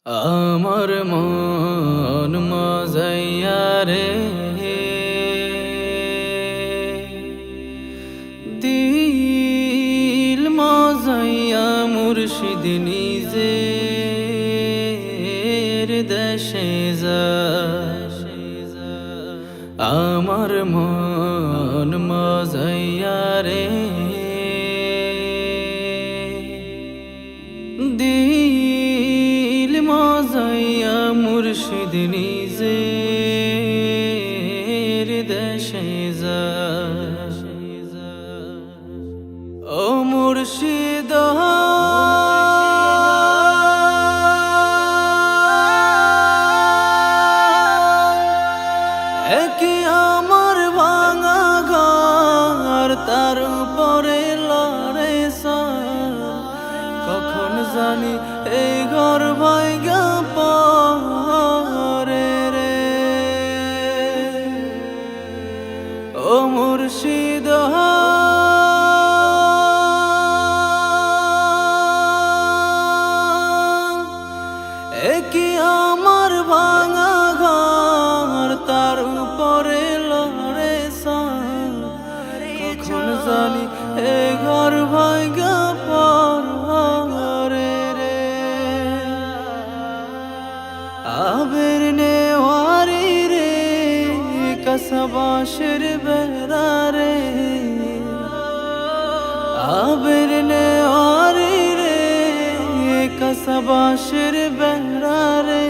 আমার মন মজাইয়া রে দিল মজাইয়া মুর্শিদ নিজের দেশে যায়। আমার মন মজাইয়া রে দিল মজাইয়া মুর্শিদ নিজের দেশে যায়। ও মুর্শিদ একি আমার ভাঙা ঘর তার উপরে লড়ে কখন জানি এই ঘর ভাইগা পরে রে। ও মুর্শিদ একি আমার ভাঙা ঘর তার উপরে লড়ে কখন জানি এই ঘর ভাইগা পরে রে। আবের নেওয়ারি রে কসবাসের বেড়া রে। আবের নেওয়ারি রে কসবাসের বেড়া রে।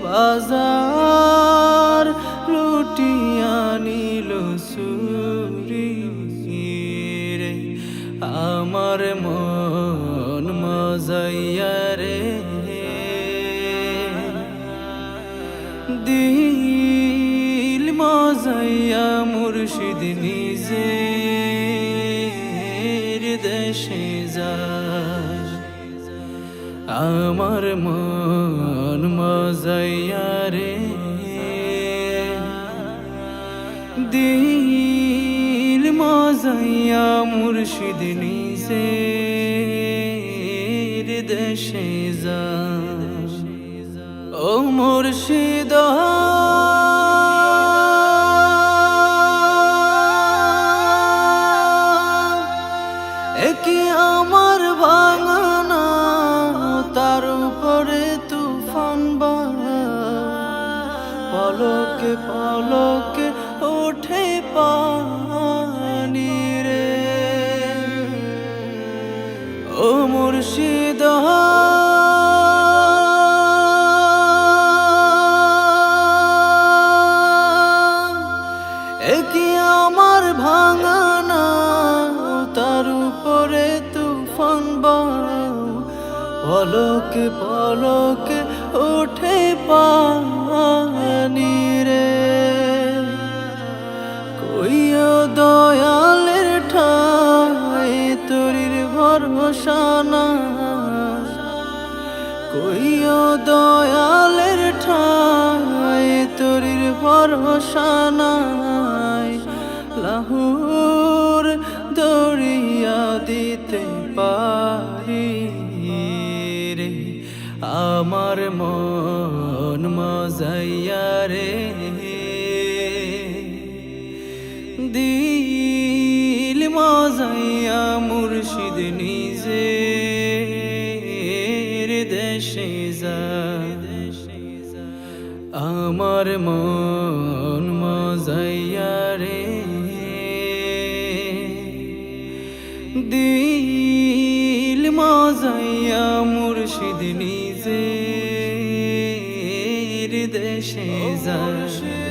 বাজার লুটিয়া নিল সুরি রে। আমার মন মজাইয়া রে দিল মজাইয়া মুর্শিদ নিজের দেশে যায়। আমার মন মজাইয়া রে দিল মজাইয়া মুর্শিদ নিজের দেশে যায়। ও মুর্শিদ একি আমার ভাঙানা তার উপরে তুফান পলকে পলকে ওঠে পানি রে। ও মুর্শিদ একি আমার ভাঙানা তার উপরে তুফান পলকে পলকে ওঠে পানি রে। কইও দয়ালের ঠাই তোরির ভরসা না। কইও দয়ালের ঠাই তোরির ভরসা নাই। লাহুর দরিয়া দিতে পারি রে। আমার মন মজাইয়া রে দিল মজাইয়া মুর্শিদ নিজের দেশে যায়। আমার মন মজাইয়া রে দিল মজাইয়া মুর্শিদ নিজের দেশে যায়।